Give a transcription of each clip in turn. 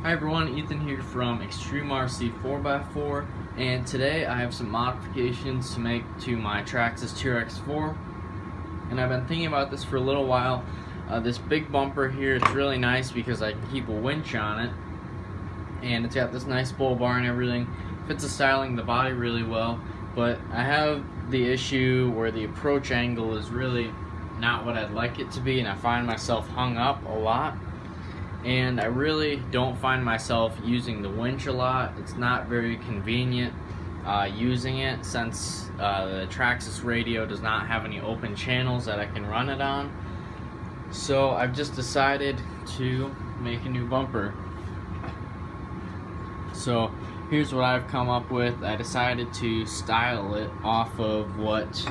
Hi everyone, Ethan here from Extreme RC 4x4, and today I have some modifications to make to my Traxxas TRX4. And I've been thinking about this for a little while. This big bumper here, it's really nice because I can keep a winch on it, and it's got this nice bull bar and everything. Fits the styling of the body really well, but I have the issue where the approach angle is really not what I'd like it to be, and I find myself hung up a lot. And I really don't find myself using the winch a lot. It's not very convenient using it, since the Traxxas radio does not have any open channels that I can run it on. So I've just decided to make a new bumper. So here's what I've come up with. I decided to style it off of what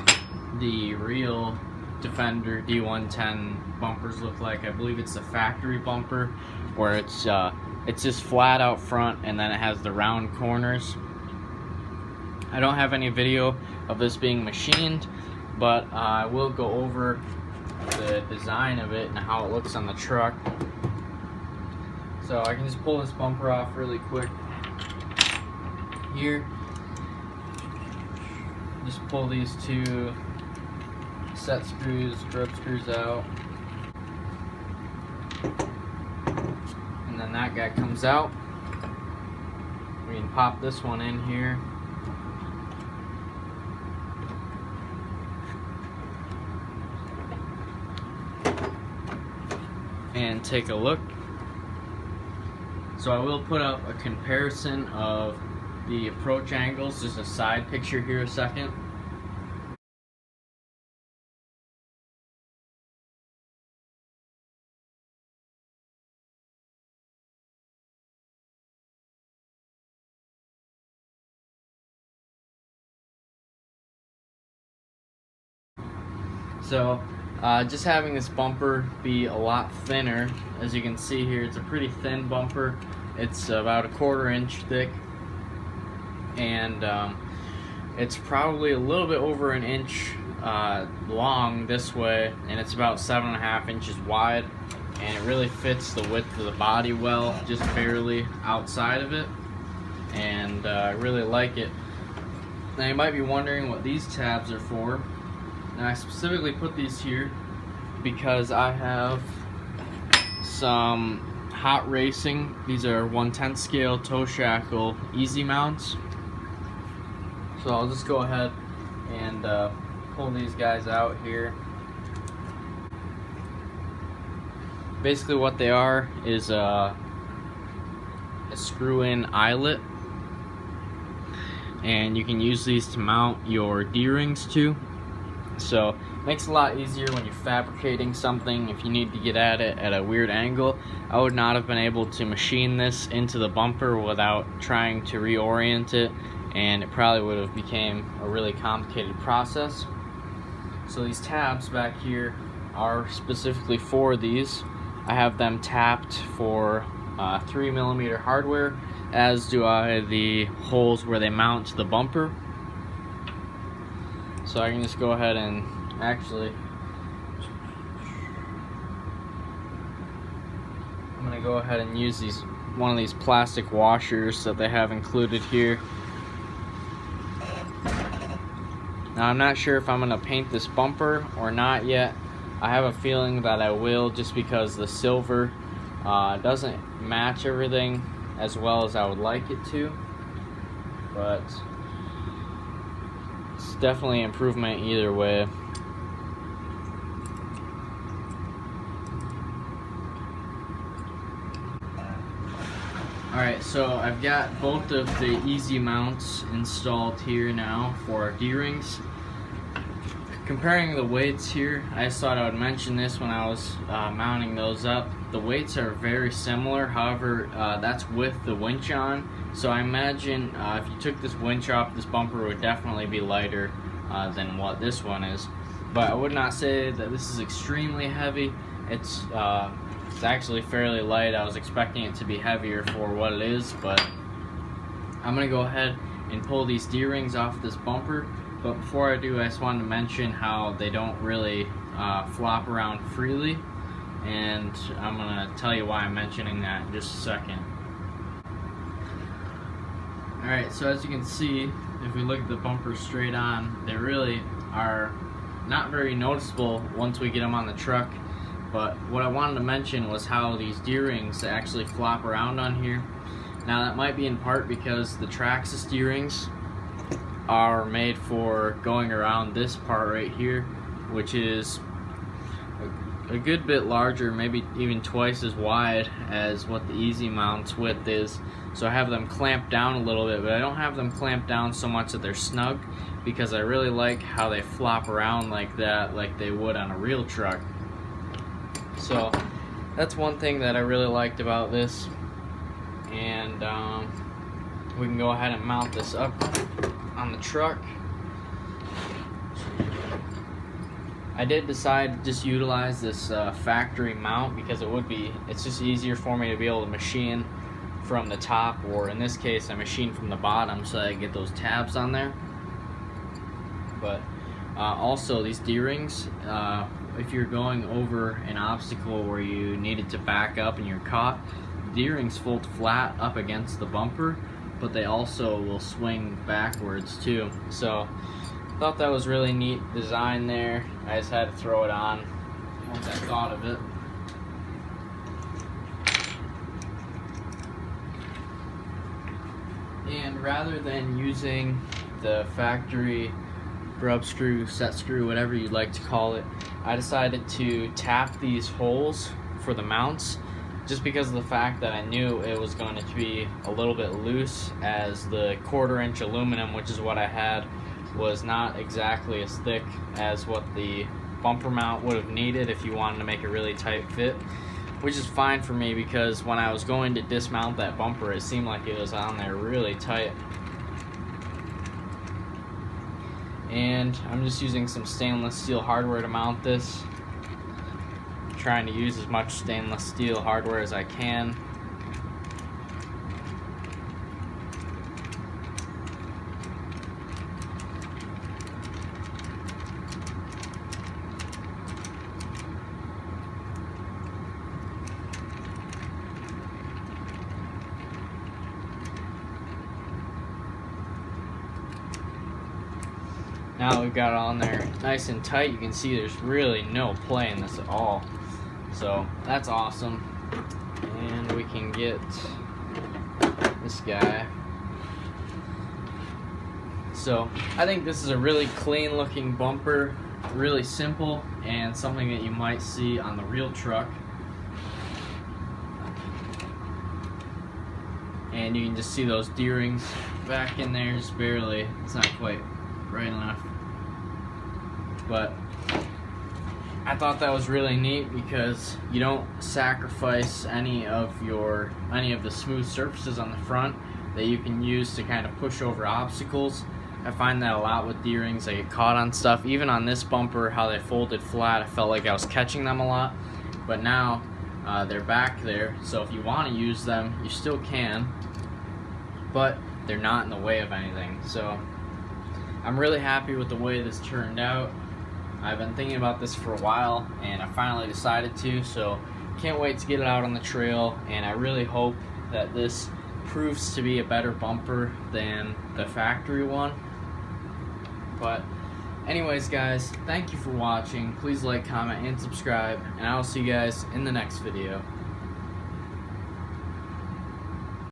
the real Defender D110 bumpers look like. I believe it's the factory bumper, where it's just flat out front and then it has the round corners. I don't have any video of this being machined, but I will go over the design of it and how it looks on the truck. So I can just pull this bumper off really quick here. Just pull these two set screws, grub screws out, and then that guy comes out. We can pop this one in here, and take a look. So I will put up a comparison of the approach angles, just a side picture here a second. So just having this bumper be a lot thinner, as you can see here, it's a pretty thin bumper. It's about a 1/4 inch thick, and it's probably a little bit over an inch long this way, and it's about 7.5 inches wide, and it really fits the width of the body well, just barely outside of it, and I really like it. Now you might be wondering what these tabs are for. And I specifically put these here because I have some hot racing. These are 1/10 scale toe shackle easy mounts. So I'll just go ahead and pull these guys out here. Basically what they are is a screw-in eyelet, and you can use these to mount your D-rings to. So it makes it a lot easier when you're fabricating something. If you need to get at it at a weird angle, I would not have been able to machine this into the bumper without trying to reorient it, and it probably would have became a really complicated process. So these tabs back here are specifically for these. I have them tapped for 3mm hardware, as do I the holes where they mount to the bumper. So I can just go ahead and actually, I'm going to go ahead and use one of these plastic washers that they have included here. Now I'm not sure if I'm going to paint this bumper or not yet. I have a feeling that I will, just because the silver doesn't match everything as well as I would like it to, but it's definitely improvement either way. Alright, so I've got both of the easy mounts installed here now for our D-rings. Comparing the weights here, I just thought I would mention this when I was mounting those up. The weights are very similar, however, that's with the winch on. So I imagine if you took this winch off, this bumper would definitely be lighter than what this one is. But I would not say that this is extremely heavy. It's actually fairly light. I was expecting it to be heavier for what it is, but I'm going to go ahead and pull these D-rings off this bumper. But before I do, I just wanted to mention how they don't really flop around freely, and I'm going to tell you why I'm mentioning that in just a second. Alright, so as you can see, if we look at the bumpers straight on, they really are not very noticeable once we get them on the truck. But what I wanted to mention was how these D-rings actually flop around on here. Now that might be in part because the Traxxas D-rings are made for going around this part right here, which is a good bit larger, maybe even twice as wide as what the Easy Mount's width is. So I have them clamped down a little bit, but I don't have them clamped down so much that they're snug, because I really like how they flop around like that, like they would on a real truck. So that's one thing that I really liked about this. And we can go ahead and mount this up on the truck. I did decide to just utilize this factory mount because it's just easier for me to be able to machine from the top, or in this case I machine from the bottom so I can get those tabs on there. But also these D-rings, if you're going over an obstacle where you needed to back up and you're caught, the D-rings fold flat up against the bumper, but they also will swing backwards too. So I thought that was really neat design there. I just had to throw it on once I thought of it. And rather than using the factory grub screw, set screw, whatever you'd like to call it, I decided to tap these holes for the mounts, just because of the fact that I knew it was going to be a little bit loose, as the 1/4-inch aluminum, which is what I had, was not exactly as thick as what the bumper mount would have needed if you wanted to make a really tight fit, which is fine for me because when I was going to dismount that bumper, it seemed like it was on there really tight. And I'm just using some stainless steel hardware to mount this. I'm trying to use as much stainless steel hardware as I can. Now we've got it on there nice and tight. You can see there's really no play in this at all. So that's awesome. And we can get this guy. So I think this is a really clean looking bumper, really simple, and something that you might see on the real truck. And you can just see those D-rings back in there, just barely. It's not quite right enough, but I thought that was really neat because you don't sacrifice any of the smooth surfaces on the front that you can use to kind of push over obstacles. I find that a lot with D-rings. I get caught on stuff. Even on this bumper, how they folded flat, I felt like I was catching them a lot, but now they're back there, so if you want to use them, you still can, but they're not in the way of anything. So I'm really happy with the way this turned out. I've been thinking about this for a while, and I finally decided to, so can't wait to get it out on the trail, and I really hope that this proves to be a better bumper than the factory one. But anyways guys, thank you for watching. Please like, comment, and subscribe, and I will see you guys in the next video.